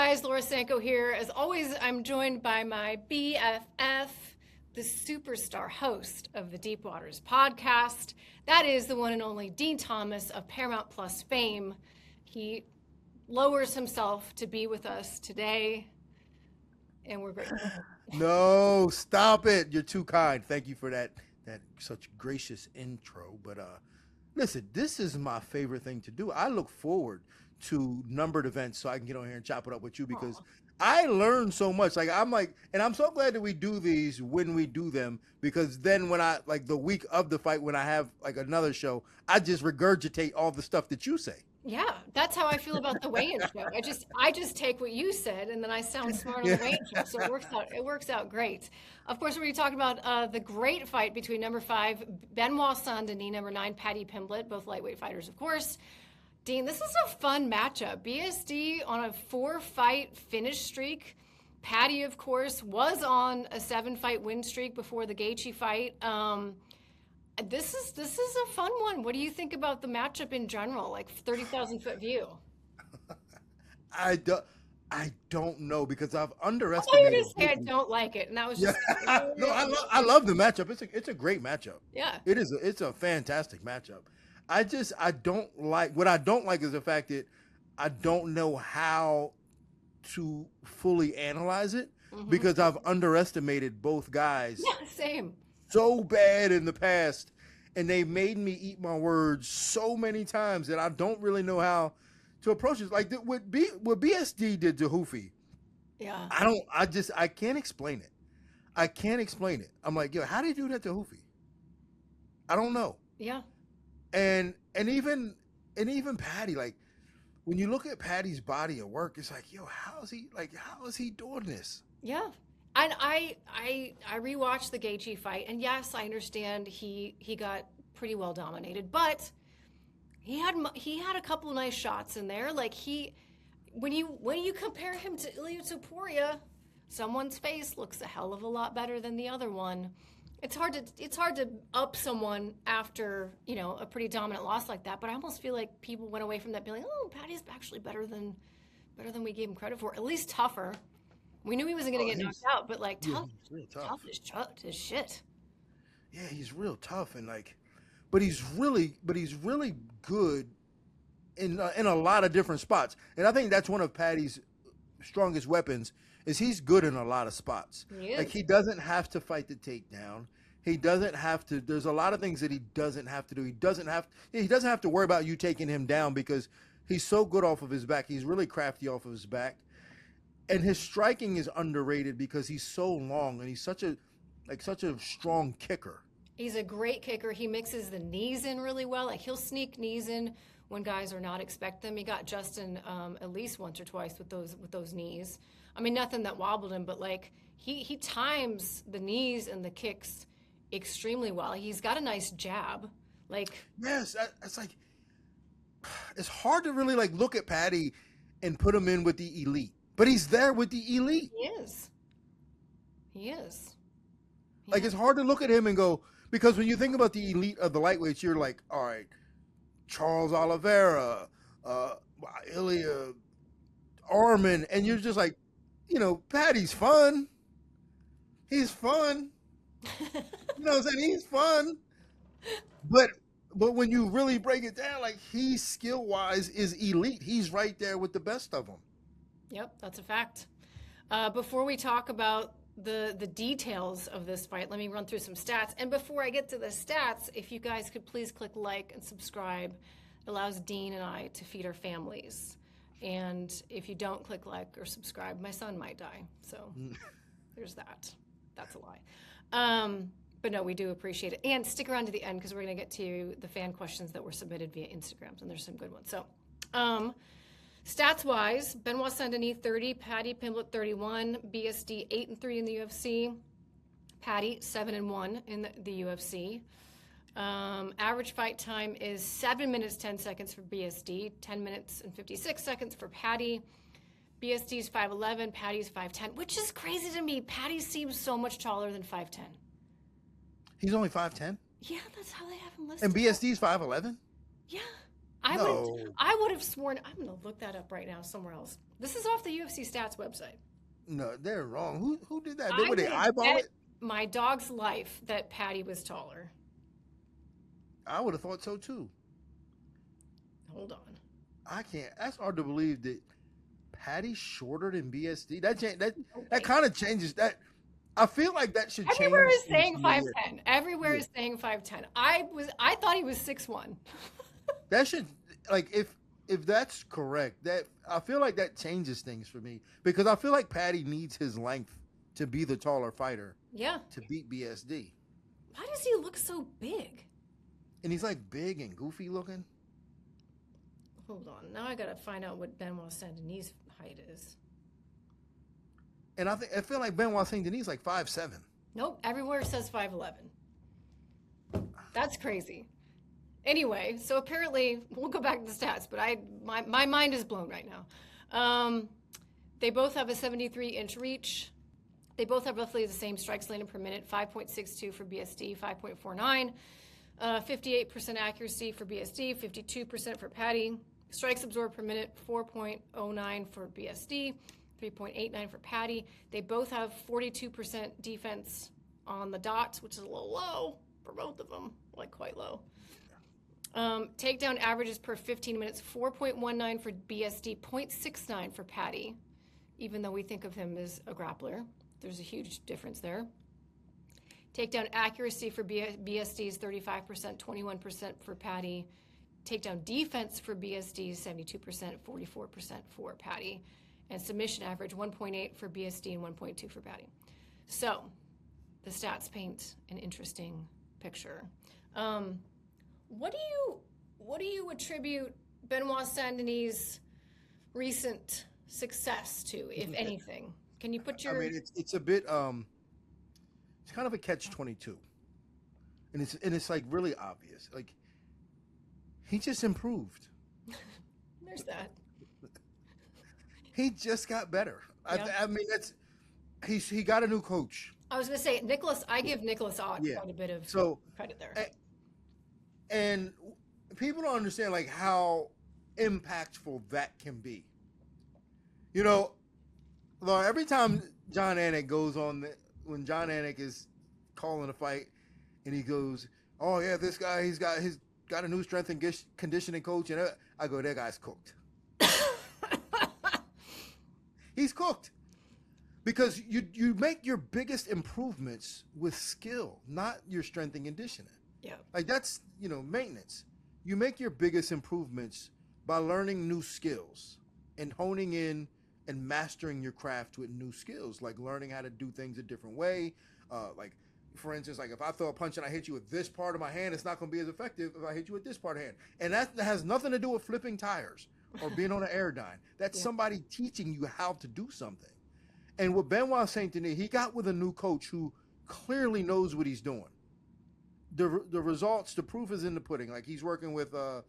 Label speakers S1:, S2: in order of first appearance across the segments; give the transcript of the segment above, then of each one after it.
S1: guys, Laura Sanko here. As always, I'm joined by my BFF, the superstar host of the Deep Waters podcast. That is the one and only Din Thomas of Paramount Plus fame. He lowers himself to be with us today, and we're grateful.
S2: No, stop it. You're too kind. Thank you for that such gracious intro. But listen, this is my favorite thing to do. I look forward to numbered events so I can get on here and chop it up with you because I learn so much. And I'm so glad that we do these when we do them, because then when I the week of the fight, when I have another show, I just regurgitate all the stuff that you say.
S1: Yeah, that's how I feel about the weigh-in show. I just take what you said and then I sound smart on the weigh-in show, so it works out great. Of course, we're going to talk about the great fight between number 5 Benoit Saint Denis, number 9 Paddy Pimblett, both lightweight fighters, of course. Dean, this is a fun matchup. BSD on a 4-fight finish streak. Paddy, of course, was on a 7-fight win streak before the Gaethje fight. This is a fun one. What do you think about the matchup in general, 30,000-foot view?
S2: I don't know, because I've
S1: I
S2: underestimated.
S1: just say I don't like it, and that was just.
S2: No, I love the matchup. It's a great matchup.
S1: Yeah.
S2: It is. It's a fantastic matchup. I don't like, what I don't like is the fact that I don't know how to fully analyze it, because I've underestimated both guys.
S1: Yeah, same.
S2: So bad in the past, and they made me eat my words so many times that I don't really know how to approach it. Like what BSD did to Hoofy.
S1: Yeah.
S2: I can't explain it. I can't explain it. I'm like, yo, how did he do that to Hoofy? I don't know.
S1: Yeah.
S2: And even Paddy, when you look at Paddy's body of work, it's like, yo, how is he doing this?
S1: Yeah. And I rewatched the Gaethje fight, and yes, I understand he got pretty well dominated, but he had a couple of nice shots in there. When you compare him to Ilia Topuria, someone's face looks a hell of a lot better than the other one. It's hard to up someone after, a pretty dominant loss like that, but I almost feel like people went away from that being like, oh, Paddy's actually better than we gave him credit for. At least tougher. We knew he wasn't going to get knocked out, but tough as shit.
S2: Yeah, he's real tough, and but he's really good in a lot of different spots. And I think that's one of Paddy's strongest weapons, is he's good in a lot of spots. He doesn't have to fight the takedown. He doesn't have to. There's a lot of things that he doesn't have to do. He doesn't have to worry about you taking him down, because he's so good off of his back. He's really crafty off of his back. And his striking is underrated because he's so long, and he's such a strong kicker.
S1: He's a great kicker. He mixes the knees in really well. He'll sneak knees in when guys are not expecting them. He got Justin at least once or twice with those knees. I mean, nothing that wobbled him, but he times the knees and the kicks extremely well. He's got a nice jab.
S2: Yes, it's hard to really look at Paddy and put him in with the elite. But he's there with the elite.
S1: He is.
S2: It's hard to look at him and go, because when you think about the elite of the lightweights, you're like, all right, Charles Oliveira, Ilya, Arman, and you're just like, Paddy's fun. He's fun. You know what I'm saying? He's fun. But when you really break it down, he skill-wise is elite. He's right there with the best of them.
S1: Yep, that's a fact. Before we talk about the details of this fight, let me run through some stats. And before I get to the stats, if you guys could please click like and subscribe, it allows Dean and I to feed our families. And if you don't click like or subscribe, my son might die. So there's that. That's a lie. But no, we do appreciate it. And stick around to the end, because we're going to get to the fan questions that were submitted via Instagram, and there's some good ones. So, stats-wise, Benoit Saint Denis 30, Paddy Pimblett 31, BSD 8-3 in the UFC, Paddy 7-1 in the UFC. Average fight time is 7 minutes 10 seconds for BSD, 10 minutes and 56 seconds for Paddy. BSD's 5'11", Paddy's 5'10", which is crazy to me. Paddy seems so much taller than 5'10".
S2: He's only 5'10"?
S1: Yeah, that's how they have him listed.
S2: And BSD's 5'11"?
S1: Yeah.
S2: No.
S1: I would have sworn. I'm going to look that up right now somewhere else. This is off the UFC stats website.
S2: No, they're wrong. Who did that?
S1: I
S2: Were they
S1: would have
S2: eyeball
S1: bet
S2: it?
S1: my dog's life that Paddy was taller.
S2: I would have thought so too.
S1: Hold on.
S2: I can't. That's hard to believe that Patty's shorter than BSD. That
S1: Okay.
S2: kind of changes that. I feel like that should change.
S1: Everywhere is
S2: things
S1: saying
S2: from the year.
S1: 5'10". Everywhere is saying 5'10". I thought he was 6'1".
S2: That should, like, if that's correct, that I feel like that changes things for me because I feel like Paddy needs his length to be the taller fighter
S1: Yeah.
S2: to beat BSD.
S1: Why does he look so big?
S2: And he's like big and goofy looking.
S1: Hold on. Now I got to find out what Benoit Saint Denis' height is.
S2: And I feel like Benoit Saint Denis is like 5'7".
S1: Nope. Everywhere says 5'11". That's crazy. Anyway, so apparently, we'll go back to the stats, but my mind is blown right now. They both have a 73-inch reach. They both have roughly the same strikes landed per minute, 5.62 for BSD, 5.49. 58% accuracy for BSD, 52% for Paddy. Strikes absorbed per minute, 4.09 for BSD, 3.89 for Paddy. They both have 42% defense on the dot, which is a little low for both of them, like quite low. Takedown averages per 15 minutes, 4.19 for BSD, 0.69 for Paddy, even though we think of him as a grappler. There's a huge difference there. Takedown accuracy for BSD is 35%, 21% for Paddy. Takedown defense for BSD is 72%, 44% for Paddy. And submission average 1.8 for BSD and 1.2 for Paddy. So the stats paint an interesting picture. What do you attribute Benoit Saint Denis' recent success to, if anything? Can you put your?
S2: I mean, it's a bit. It's kind of a catch-22, and it's like really obvious. Like he just improved.
S1: There's that.
S2: He just got better.
S1: Yeah.
S2: I mean, he got a new coach.
S1: I was going to say, I give Nicholas Ott quite a bit of credit there.
S2: And people don't understand like how impactful that can be. You know, every time John Anik goes on, when John Anik is calling a fight, and he goes, "Oh yeah, this guy, he's got a new strength and conditioning coach," and I go, "That guy's cooked." He's cooked. Because you make your biggest improvements with skill, not your strength and conditioning.
S1: Yeah.
S2: Like that's, maintenance. You make your biggest improvements by learning new skills and honing in and mastering your craft with new skills, like learning how to do things a different way. Like, for instance, like if I throw a punch and I hit you with this part of my hand, it's not going to be as effective if I hit you with this part of the hand. And that has nothing to do with flipping tires or being on an airdyne. That's somebody teaching you how to do something. And with Benoit Saint Denis, he got with a new coach who clearly knows what he's doing. The results, the proof is in the pudding. Like he's working with Imavov.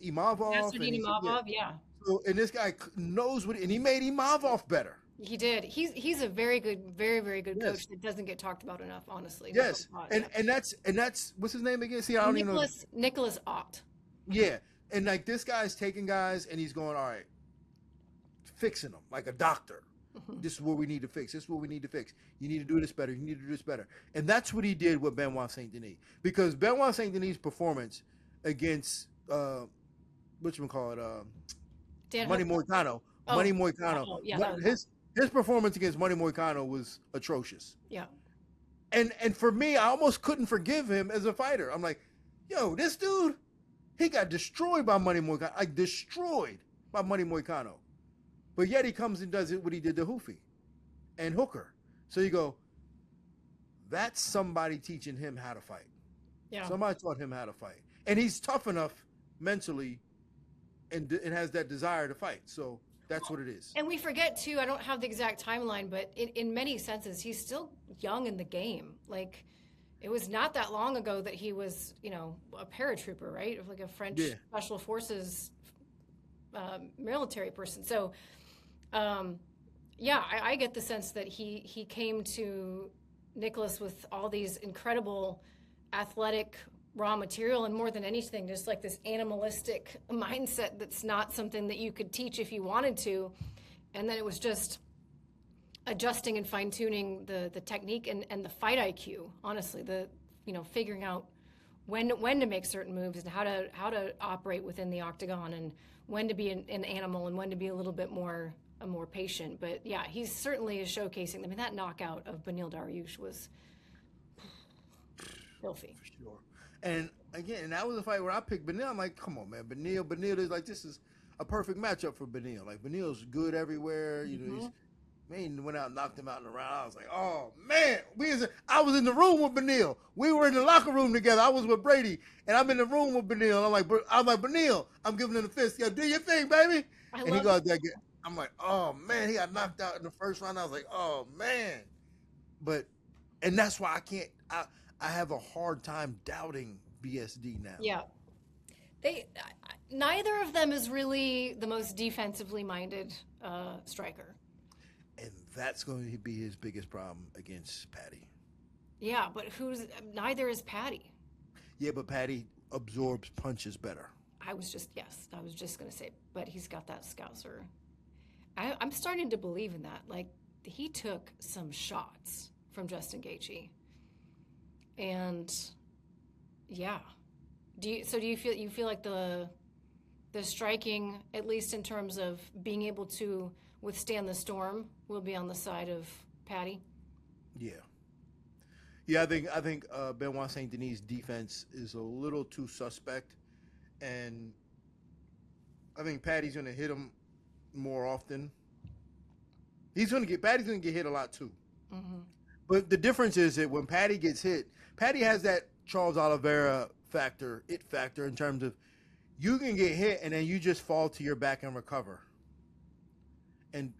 S1: Imavov, yeah.
S2: So, and this guy knows and he made Imavov better.
S1: He did. He's a very good, very, very good coach that doesn't get talked about enough, honestly.
S2: Yes, and that's what's his name again? See, I don't even know.
S1: Nicholas Ott.
S2: Yeah, and like this guy's taking guys and he's going, all right, fixing them like a doctor. This is what we need to fix. This is what we need to fix. You need to do this better. You need to do this better. And that's what he did with Benoit Saint Denis. Because Benoit Saint Denis' performance against whatchamacallit, Money Moicano. Money Moicano.
S1: Yeah,
S2: his performance against Money Moicano was atrocious.
S1: Yeah.
S2: And for me, I almost couldn't forgive him as a fighter. I'm like, yo, this dude, he got destroyed by Money Moicano. Like destroyed by Money Moicano. But yet he comes and does it what he did to Hoofy and Hooker. So you go, that's somebody teaching him how to fight.
S1: Yeah.
S2: Somebody taught him how to fight. And he's tough enough mentally and has that desire to fight. So that's what it is.
S1: And we forget, too, I don't have the exact timeline, but in many senses, he's still young in the game. Like, it was not that long ago that he was, a paratrooper, right? Like a French Special Forces military person. So, I get the sense that he came to Nicholas with all these incredible athletic raw material, and more than anything, just like this animalistic mindset that's not something that you could teach if you wanted to. And then it was just adjusting and fine tuning the technique and the fight IQ. Honestly, figuring out when to make certain moves and how to operate within the octagon, and when to be an animal and when to be a little bit more patient. But yeah, he certainly is showcasing. I mean, that knockout of Beneil Dariush was filthy.
S2: For sure. And again, that was a fight where I picked Beneil. I'm like, come on, man, Beneil is like, this is a perfect matchup for Beneil. Like, Benil's good everywhere. You know, he went out and knocked him out in the round. I was like, oh man, I was in the room with Beneil. We were in the locker room together. I was with Brady, and I'm in the room with Beneil. And I'm like, Beneil, I'm giving him the fist. Yo, do your thing, baby. And he goes there. I'm like, oh man, he got knocked out in the first round. I was like, oh man. And that's why I have a hard time doubting BSD now.
S1: Yeah. Neither of them is really the most defensively minded striker.
S2: And that's going to be his biggest problem against Paddy.
S1: Yeah, but neither is Paddy.
S2: Yeah, but Paddy absorbs punches better.
S1: I was just going to say, but he's got that scouser. I'm starting to believe in that. Like, he took some shots from Justin Gaethje. And yeah. Do you feel like the striking, at least in terms of being able to withstand the storm, will be on the side of Paddy?
S2: Yeah. Yeah, I think Benoit Saint Denis' defense is a little too suspect, and I think Paddy's going to hit him more often. Paddy's going to get hit a lot too. Mm-hmm. But the difference is that when Paddy gets hit, Paddy has that Charles Oliveira it factor in terms of you can get hit and then you just fall to your back and recover. And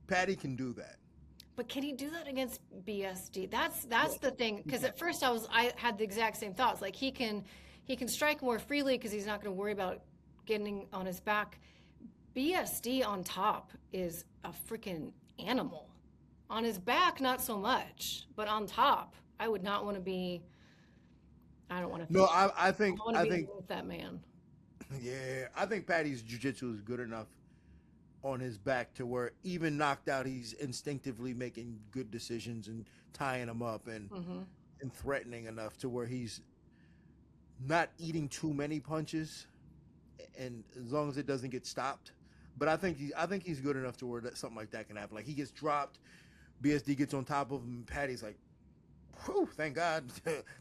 S2: Paddy can do that.
S1: But can he do that against BSD? That's the thing. Because at first I had the exact same thoughts. Like, he can strike more freely because he's not going to worry about getting on his back. BSD on top is a freaking animal. On his back, not so much, but on top, I would not want to be. I don't want to.
S2: No, I think
S1: with that man.
S2: Yeah, I think Paddy's jiu-jitsu is good enough on his back to where even knocked out, he's instinctively making good decisions and tying him up and threatening enough to where he's not eating too many punches, and as long as it doesn't get stopped. But I think he's good enough to where something like that can happen. Like, he gets dropped, BSD gets on top of him, Paddy's like, whew, thank God.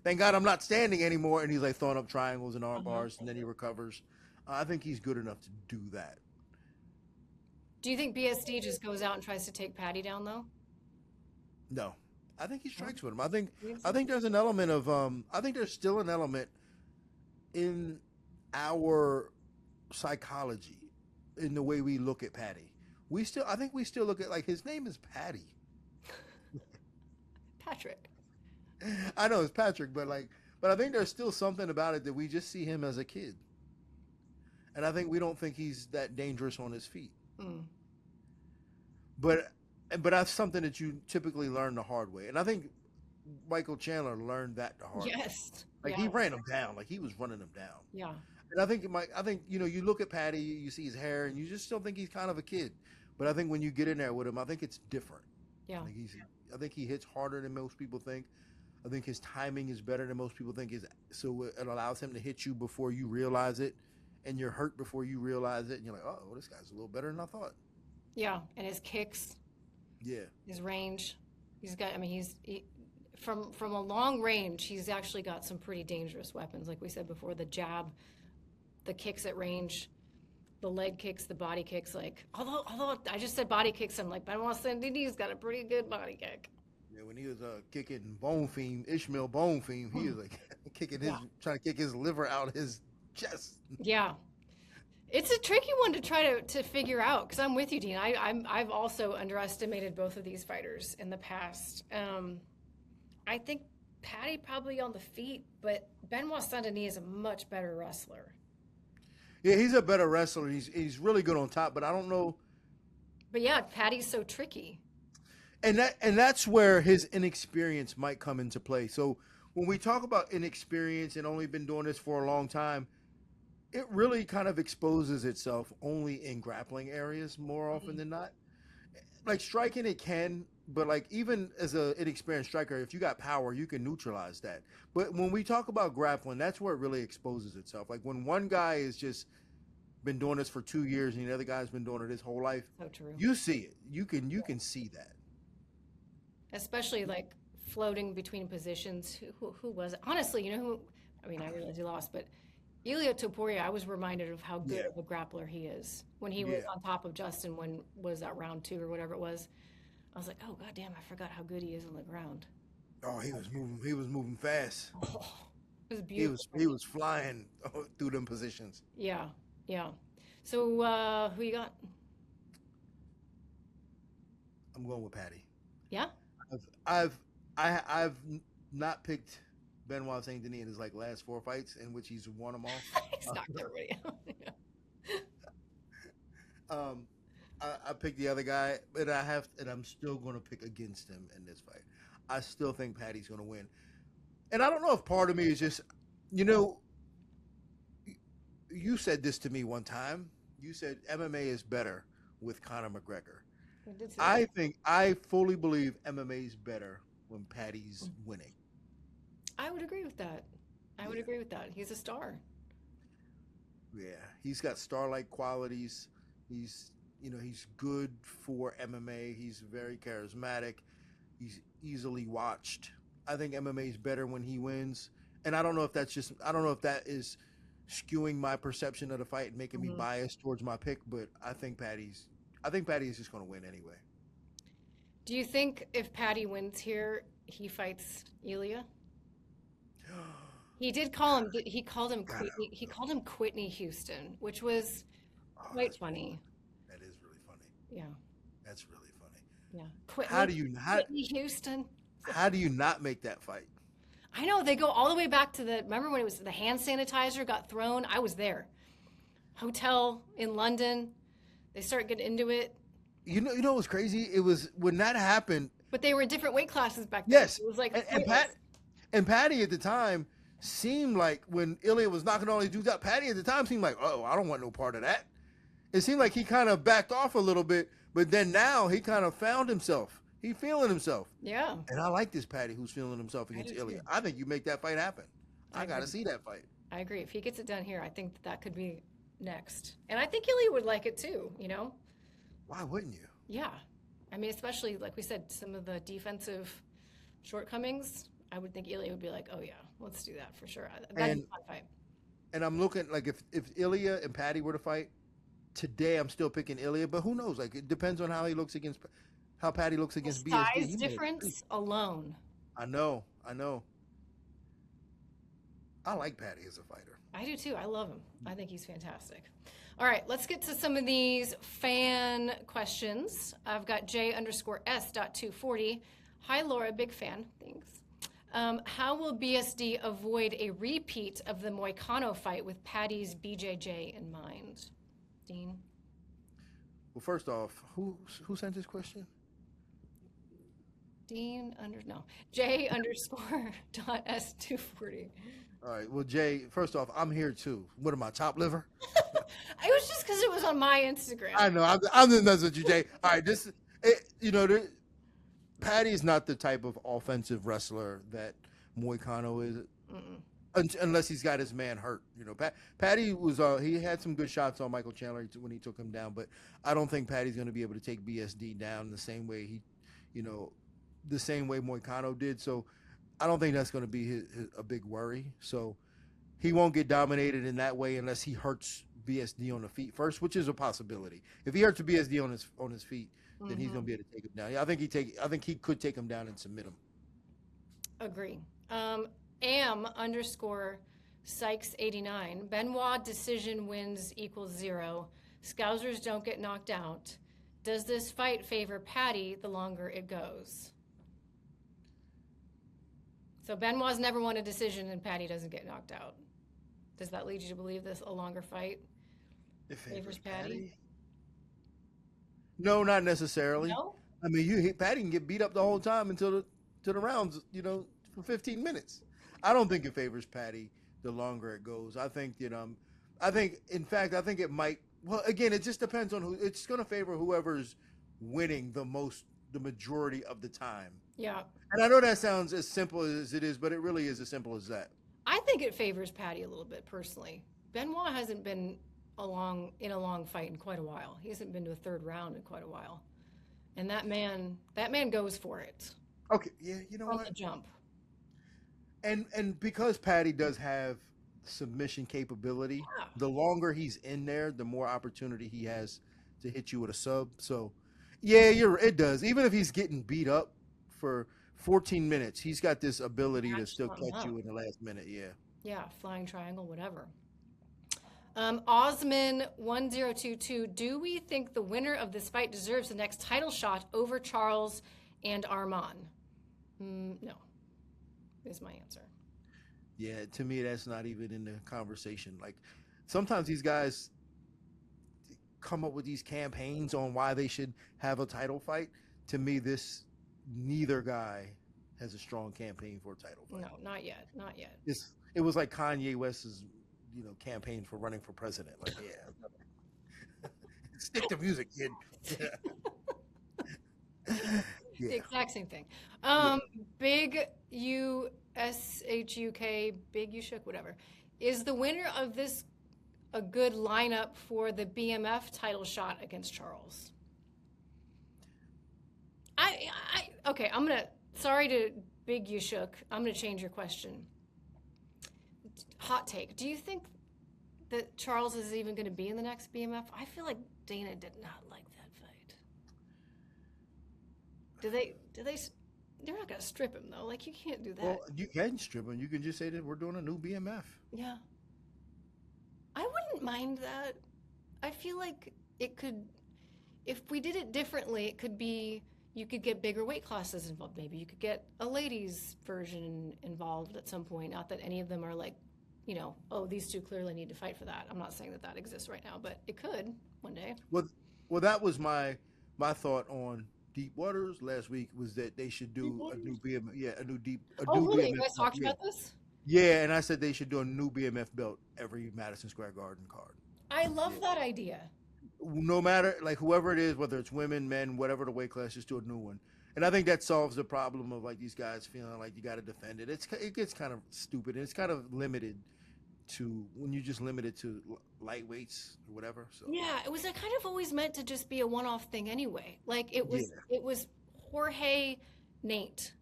S2: Thank God I'm not standing anymore. And he's like throwing up triangles and arm bars, and then he recovers. I think he's good enough to do that.
S1: Do you think BSD just goes out and tries to take Paddy down, though?
S2: No. I think he strikes with him. I think there's an element of I think there's still an element in our psychology, in the way we look at Paddy. I think we still look at, like, his name is Paddy.
S1: Patrick.
S2: I know it's Patrick, but I think there's still something about it that we just see him as a kid. And I think we don't think he's that dangerous on his feet. Mm. But that's something that you typically learn the hard way. And I think Michael Chandler learned that the hard way.
S1: Yes.
S2: Like, he ran him down. Like, he was running him down.
S1: Yeah.
S2: And I think you look at Paddy, you see his hair, and you just still think he's kind of a kid. But I think when you get in there with him, I think it's different.
S1: Yeah.
S2: I think he hits harder than most people think. I think his timing is better than most people think. So it allows him to hit you before you realize it, and you're hurt before you realize it, and you're like, oh, this guy's a little better than I thought.
S1: Yeah, and his kicks.
S2: Yeah.
S1: His range. From a long range, he's actually got some pretty dangerous weapons. Like we said before, the jab, the kicks at range, the leg kicks, the body kicks. Like, although I just said body kicks, I'm like, Benoit Saint Denis got a pretty good body kick.
S2: Yeah, when he was kicking Ishmael Bonefim, he was like trying to kick his liver out his chest.
S1: Yeah. It's a tricky one to try to figure out, because I'm with you, Dean. I've also underestimated both of these fighters in the past. I think Paddy probably on the feet, but Benoit Saint Denis is a much better wrestler.
S2: Yeah, he's a better wrestler. He's really good on top, but I don't know.
S1: But yeah, Paddy's so tricky.
S2: And that's where his inexperience might come into play. So when we talk about inexperience and only been doing this for a long time, it really kind of exposes itself only in grappling areas more often than not. Like striking, it can, but like even as a inexperienced striker, if you got power, you can neutralize that. But when we talk about grappling, that's where it really exposes itself. Like when one guy is just been doing this for 2 years and the other guy's been doing it his whole life,
S1: So true.
S2: you see it. You can see that.
S1: Especially like floating between positions. Who was it? Honestly, you know who? I mean, I realize he lost, but Ilia Topuria, I was reminded of how good
S2: Yeah.
S1: of a grappler he is when he was
S2: Yeah.
S1: on top of Justin. When was that round 2 or whatever it was? I was like, oh goddamn, I forgot how good he is on the ground.
S2: Oh, he was moving. He was moving fast.
S1: Oh, it was
S2: He
S1: beautiful.
S2: was flying through them positions.
S1: Yeah, yeah. So who you got?
S2: I'm going with Paddy.
S1: Yeah,
S2: I've not picked Benoit Saint Denis in his like last 4 fights in which he's won them all.
S1: he's knocked everybody out.
S2: Um, I picked the other guy, but I'm still going to pick against him in this fight. I still think Paddy's going to win, and I don't know if part of me is just, you know, you said this to me one time. You said MMA is better with Conor McGregor. I fully believe MMA is better when Paddy's winning.
S1: I would agree with that. I would agree with that. He's a star.
S2: Yeah, he's got star-like qualities. He's good for MMA. He's very charismatic. He's easily watched. I think MMA is better when he wins. And I don't know if that is skewing my perception of the fight and making me biased towards my pick, but I think Paddy is just going to win anyway.
S1: Do you think if Paddy wins here, he fights Ilia? He did call him. He called him. He called him Whitney Houston, which was quite funny.
S2: That is really funny.
S1: Yeah.
S2: That's really funny.
S1: Yeah. Whitney Houston?
S2: How do you not make that fight?
S1: I know they go all the way back to remember when it was the hand sanitizer got thrown? I was there. Hotel in London. They start getting into it.
S2: You know what's crazy? It was when that happened.
S1: But they were in different weight classes back then.
S2: Yes.
S1: It was like
S2: and Paddy at the time seemed like when Ilya was knocking all these dudes out, Paddy at the time seemed like, oh, I don't want no part of that. It seemed like he kind of backed off a little bit, but then now he kind of found himself. He feeling himself.
S1: Yeah.
S2: And I like this Paddy who's feeling himself against Ilya. I think you make that fight happen. I got to see that fight.
S1: I agree. If he gets it done here, I think that could be next. And I think Ilya would like it too, you know?
S2: Why wouldn't you?
S1: Yeah. I mean, especially, like we said, some of the defensive shortcomings, I would think Ilya would be like, oh, yeah, let's do that for sure. That'd be a fun fight.
S2: And I'm looking, like, if Ilya and Paddy were to fight, today I'm still picking Ilya, but who knows? Like, it depends on how Paddy looks against
S1: The
S2: BSD.
S1: size difference alone.
S2: I know. I like Paddy as a fighter.
S1: I do too. I love him. I think he's fantastic. All right, let's get to some of these fan questions. I've got J_S.240. Hi, Laura, big fan. Thanks. How will BSD avoid a repeat of the Moicano fight with Paddy's BJJ in mind? Dean?
S2: Well, first off, who sent this question?
S1: J_S240.
S2: All right. Well, Jay, first off, I'm here too. What am I, top liver?
S1: It was just because it was on my Instagram.
S2: I know. I'm just messing with you, Jay. All right. Paddy is not the type of offensive wrestler that Moicano is, unless he's got his man hurt. You know, Paddy was he had some good shots on Michael Chandler when he took him down, but I don't think Paddy's going to be able to take BSD down the same way the same way Moicano did. So I don't think that's going to be a big worry. So he won't get dominated in that way unless he hurts BSD on the feet first, which is a possibility. If he hurts BSD on his feet, then he's going to be able to take him down. Yeah, I think he could take him down and submit him.
S1: Agree. Am_Sykes89. Benoit decision wins equals 0. Scousers don't get knocked out. Does this fight favor Paddy the longer it goes? So Benoit's never won a decision and Paddy doesn't get knocked out. Does that lead you to believe this a longer fight favors Paddy?
S2: No, not necessarily.
S1: No?
S2: I mean, Paddy can get beat up the whole time until the rounds, for 15 minutes. I don't think it favors Patty the longer it goes. I think in fact, I think it might. Well, again, it just depends on who. It's going to favor whoever's winning the majority of the time.
S1: Yeah.
S2: And I know that sounds as simple as it is, but it really is as simple as that.
S1: I think it favors Patty a little bit personally. Benoit hasn't been in a long fight in quite a while. He hasn't been to a third round in quite a while. And that man goes for it.
S2: Okay, yeah, you know
S1: from
S2: what?
S1: the jump.
S2: And because Patty does have submission capability,
S1: Yeah.
S2: the longer he's in there, the more opportunity he has to hit you with a sub. So, yeah, it does. Even if he's getting beat up for 14 minutes, he's got this ability to still catch you in the last minute. Yeah.
S1: Yeah, flying triangle, whatever. Osman1022, do we think the winner of this fight deserves the next title shot over Charles and Arman? No, is my answer.
S2: Yeah, to me, that's not even in the conversation. Like, sometimes these guys come up with these campaigns on why they should have a title fight. To me, neither guy has a strong campaign for a title fight.
S1: No, not yet. Not yet.
S2: It was like Kanye West's, campaign for running for president. Like, yeah, stick to music, kid. Yeah.
S1: The exact same thing. Big USHUK, Big Ushuk, whatever. Is the winner of this a good lineup for the BMF title shot against Charles? Okay, sorry to Big Ushuk, I'm gonna change your question. Hot take. Do you think that Charles is even gonna be in the next BMF? I feel like Dana did not like that fight. They're not gonna strip him though. Like, you can't do that.
S2: Well, you can strip him. You can just say that we're doing a new BMF.
S1: Yeah. I wouldn't mind that. I feel like it could, if we did it differently, it could be, you could get bigger weight classes involved. Maybe you could get a ladies version involved at some point. Not that any of them are like, oh, these two clearly need to fight for that. I'm not saying that exists right now, but it could one day.
S2: Well, that was my thought on Deep Waters last week, was that they should do a new BMF. Yeah, a new
S1: really?
S2: BMF.
S1: You guys talked about this?
S2: Yeah, and I said they should do a new BMF belt every Madison Square Garden card.
S1: I love that idea.
S2: No matter, like, whoever it is, whether it's women, men, whatever the weight class, just do a new one. And I think that solves the problem of, like, these guys feeling like you got to defend it. It gets kind of stupid, and it's kind of limited to when you just limit it to lightweights or whatever. So
S1: yeah, it was kind of always meant to just be a one-off thing anyway. Like, it was Jorge, Nate,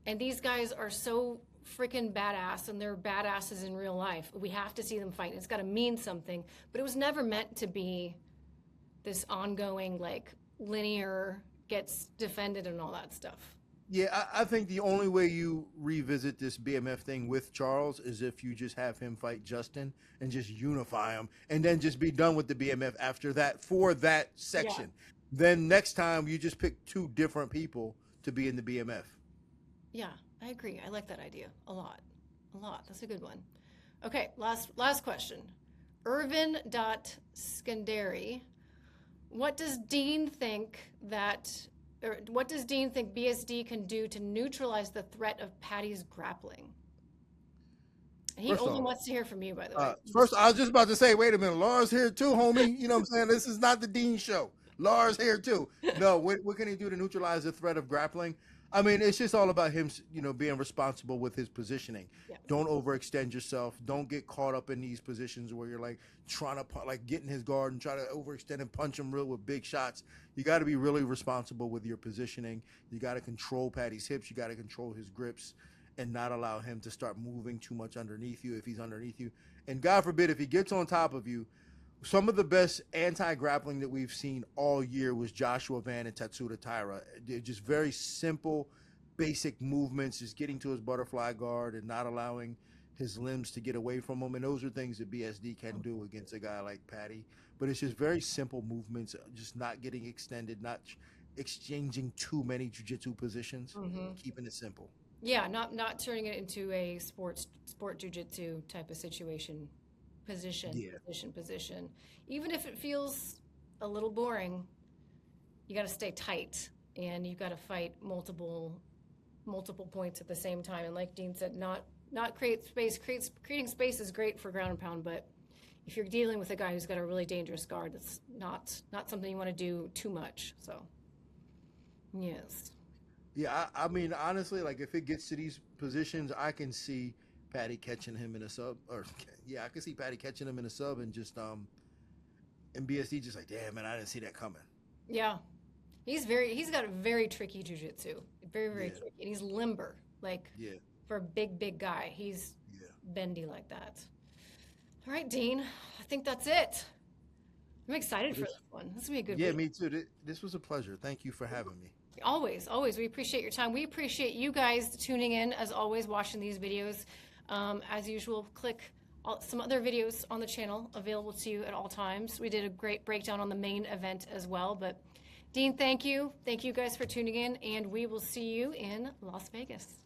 S1: and these guys are so freaking badass, and they're badasses in real life. We have to see them fight. It's got to mean something, but it was never meant to be this ongoing, like, linear gets defended and all that stuff.
S2: Yeah, I think the only way you revisit this BMF thing with Charles is if you just have him fight Justin and just unify him, and then just be done with the BMF after that for that section. Yeah. Then next time you just pick two different people to be in the BMF.
S1: Yeah, I agree. I like that idea a lot. That's a good one. Okay, last question. Irvin.Skandari. What does Dean think BSD can do to neutralize the threat of Paddy's grappling? And he only wants to hear from you, by the way.
S2: First, I was just about to say, wait a minute, Lars here too, homie. You know what I'm saying? This is not the Dean show. Lars here too. No, what can he do to neutralize the threat of grappling? I mean, it's just all about him, being responsible with his positioning. Yeah. Don't overextend yourself. Don't get caught up in these positions where you're like trying to get in his guard and try to overextend and punch him with big shots. You got to be really responsible with your positioning. You got to control Paddy's hips. You got to control his grips and not allow him to start moving too much underneath you if he's underneath you. And God forbid, if he gets on top of you, some of the best anti-grappling that we've seen all year was Joshua Van and Tatsuda Taira. They're just very simple, basic movements, just getting to his butterfly guard and not allowing his limbs to get away from him. And those are things that BSD can do against a guy like Paddy. But it's just very simple movements, just not getting extended, not exchanging too many jiu-jitsu positions, keeping it simple.
S1: Yeah, not turning it into a sport jiu-jitsu type of situation. Position. Even if it feels a little boring, you got to stay tight, and you got to fight multiple points at the same time. And like Dean said, not not create space. Creating space is great for ground and pound, but if you're dealing with a guy who's got a really dangerous guard, that's not something you want to do too much. So, yes.
S2: Yeah, I mean, honestly, like if it gets to these positions, I can see Paddy catching him in a sub, or yeah, I can see Paddy catching him in a sub and just and BSD just like, damn man, I didn't see that coming.
S1: Yeah, he's got a very tricky jiu-jitsu, very tricky, and he's limber, like for a big guy, he's bendy like that. All right, Dean, I think that's it. I'm excited for this one. This is gonna be a good.
S2: Yeah,
S1: week.
S2: me too. This was a pleasure. Thank you for having me.
S1: Always. We appreciate your time. We appreciate you guys tuning in, as always, watching these videos. As usual, click some other videos on the channel available to you at all times. We did a great breakdown on the main event as well. But Dean, thank you. Thank you guys for tuning in, and we will see you in Las Vegas.